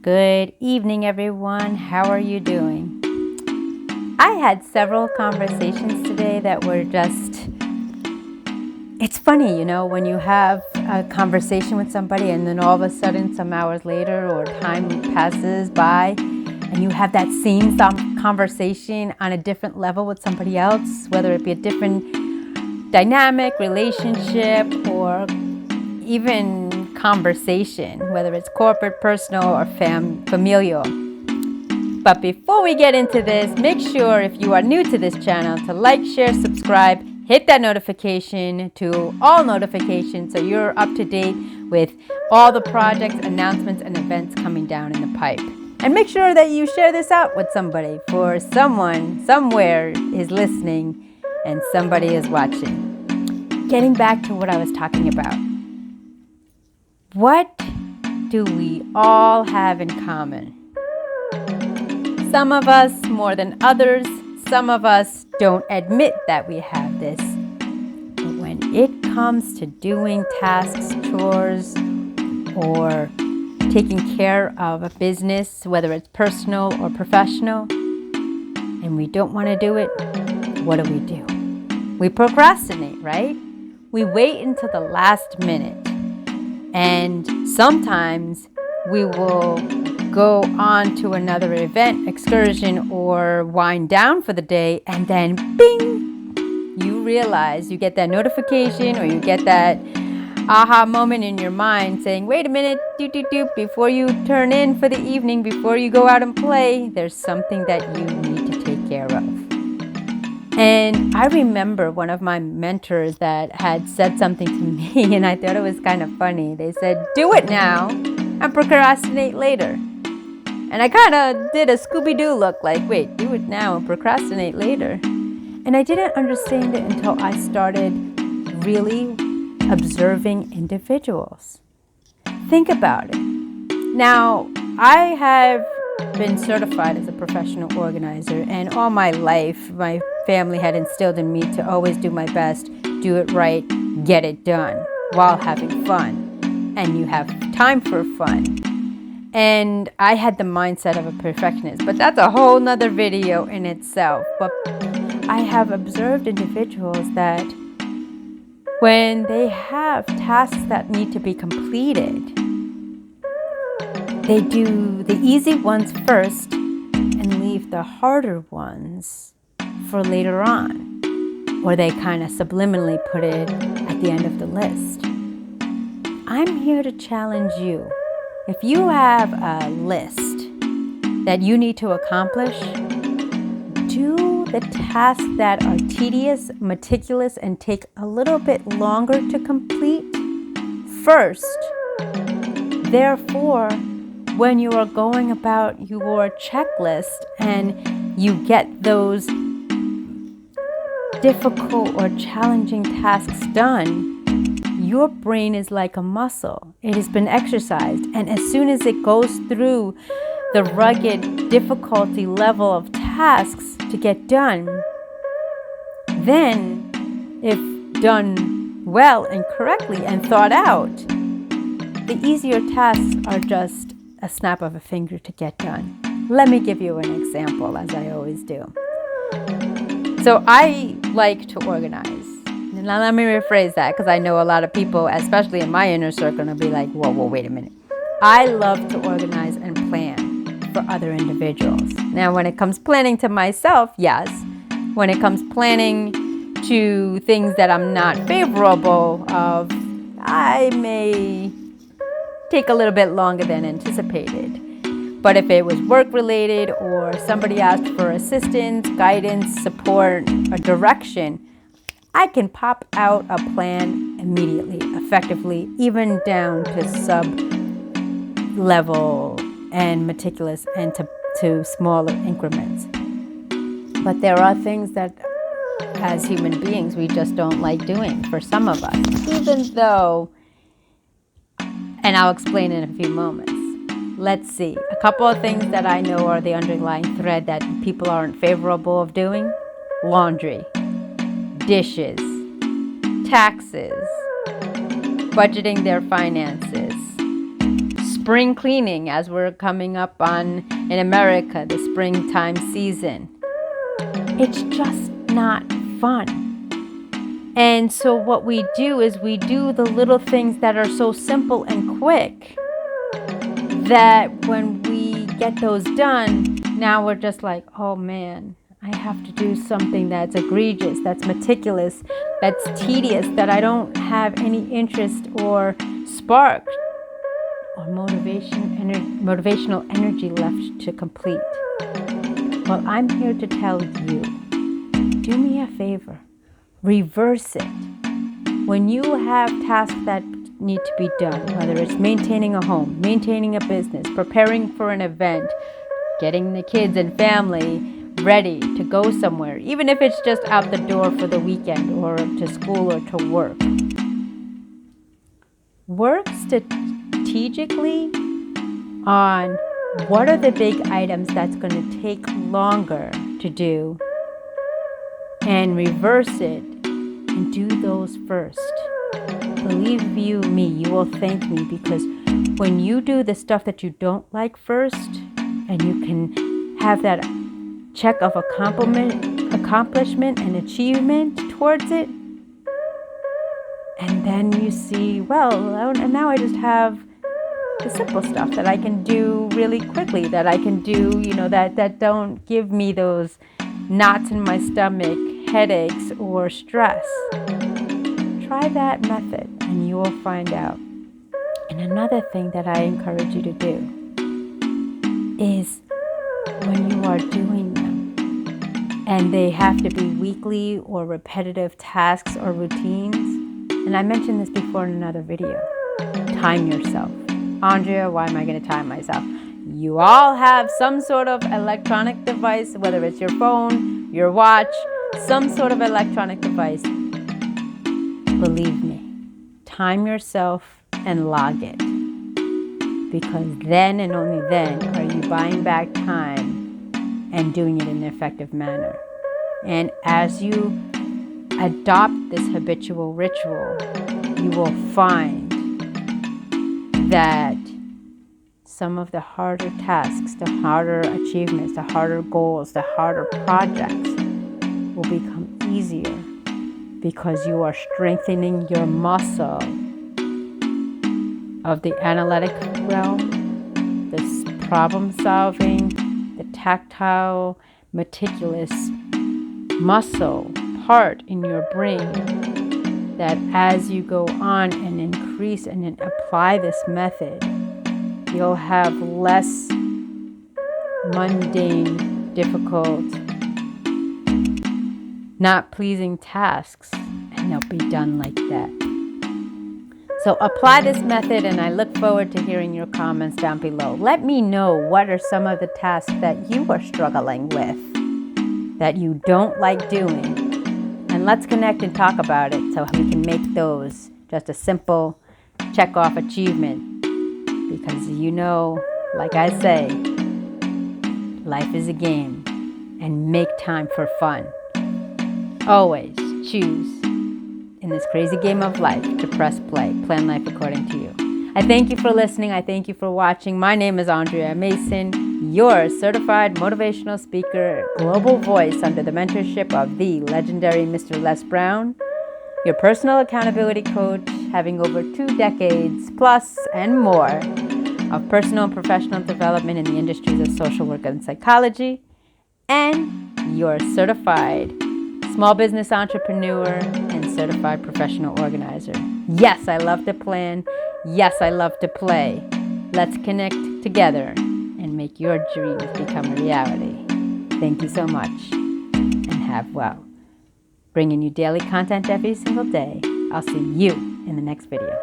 Good evening, everyone. How are you doing? I had several conversations today that were it's funny, when you have a conversation with somebody and then all of a sudden some hours later or time passes by and you have that same conversation on a different level with somebody else, whether it be a different dynamic, relationship, or even conversation, whether it's corporate, personal, or familial. But before we get into this, make sure if you are new to this channel to like, share, subscribe, hit that notification to all notifications so you're up to date with all the projects, announcements, and events coming down in the pipe. And make sure that you share this out with somebody, for someone somewhere is listening and somebody is watching. Getting back to what I was talking about. What do we all have in common? Some of us more than others. Some of us don't admit that we have this. But when it comes to doing tasks, chores, or taking care of a business, whether it's personal or professional, and we don't want to do it, what do? We procrastinate, right? We wait until the last minute. And sometimes we will go on to another event, excursion, or wind down for the day, and then bing, you realize, you get that notification or you get that aha moment in your mind saying, wait a minute, before you turn in for the evening, before you go out and play, there's something that you need to take care of. And I remember one of my mentors that had said something to me, and I thought it was kind of funny. They said, do it now and procrastinate later. And I kind of did a Scooby-Doo look, like, wait, do it now and procrastinate later. And I didn't understand it until I started really observing individuals. Think about it. Now, I have been certified as a professional organizer, and all my life, my family had instilled in me to always do my best, do it right, get it done while having fun. And you have time for fun. And I had the mindset of a perfectionist, but that's a whole nother video in itself. But I have observed individuals that when they have tasks that need to be completed, they do the easy ones first and leave the harder ones for later on. Or they kind of subliminally put it at the end of the list. I'm here to challenge you. If you have a list that you need to accomplish, do the tasks that are tedious, meticulous, and take a little bit longer to complete first. Therefore, when you are going about your checklist and you get those difficult or challenging tasks done, your brain is like a muscle. It has been exercised. And as soon as it goes through the rugged difficulty level of tasks to get done, then, if done well and correctly and thought out, the easier tasks are just a snap of a finger to get done. Let me give you an example, as I always do. So I like to organize. Now let me rephrase that, because I know a lot of people, especially in my inner circle, will be like, whoa, wait a minute. I love to organize and plan for other individuals. Now, when it comes planning to myself, yes. When it comes planning to things that I'm not favorable of, I may take a little bit longer than anticipated. But if it was work-related or somebody asked for assistance, guidance, support, or direction, I can pop out a plan immediately, effectively, even down to sub-level and meticulous and to smaller increments. But there are things that, as human beings, we just don't like doing for some of us, even though, and I'll explain in a few moments. Let's see. A couple of things that I know are the underlying thread that people aren't favorable of doing. Laundry, dishes, taxes, budgeting their finances, spring cleaning, as we're coming up on, in America, the springtime season. It's just not fun. And so what we do is we do the little things that are so simple and quick that when we get those done, now we're just like, oh man, I have to do something that's egregious, that's meticulous, that's tedious, that I don't have any interest or spark or motivational energy left to complete. Well, I'm here to tell you, do me a favor. Reverse it. When you have tasks that need to be done, whether it's maintaining a home, maintaining a business, preparing for an event, getting the kids and family ready to go somewhere, even if it's just out the door for the weekend or to school or to work. Work strategically on what are the big items that's going to take longer to do, and reverse it and do those first. Believe you me, you will thank me, because when you do the stuff that you don't like first, and you can have that check of accomplishment and achievement towards it, and then you see, well, and now I just have the simple stuff that I can do really quickly, that I can do, that don't give me those knots in my stomach, headaches, or stress. Try that method and you will find out. And another thing that I encourage you to do is, when you are doing them, and they have to be weekly or repetitive tasks or routines, and I mentioned this before in another video, time yourself. Andrea, why am I going to time myself? You all have some sort of electronic device, whether it's your phone, your watch, some sort of electronic device. Believe me, time yourself and log it. Because then and only then are you buying back time and doing it in an effective manner. And as you adopt this habitual ritual, you will find that some of the harder tasks, the harder achievements, the harder goals, the harder projects will become easier, because you are strengthening your muscle of the analytic realm, the problem solving, the tactile, meticulous muscle part in your brain, that as you go on and increase and apply this method, you'll have less mundane, difficult, not pleasing tasks, and they'll be done like that. So apply this method, and I look forward to hearing your comments down below. Let me know what are some of the tasks that you are struggling with, that you don't like doing, and let's connect and talk about it so we can make those just a simple check-off achievement. Because like I say, life is a game, and make time for fun. Always choose in this crazy game of life to press play. Plan life according to you. I thank you for listening. I thank you for watching. My name is Andrea Mason, your certified motivational speaker, global voice under the mentorship of the legendary Mr. Les Brown, your personal accountability coach, having over 2 decades plus and more of personal and professional development in the industries of social work and psychology, and your certified small business entrepreneur and certified professional organizer. Yes, I love to plan. Yes, I love to play. Let's connect together and make your dreams become a reality. Thank you so much, and have well. Bringing you daily content every single day. I'll see you in the next video.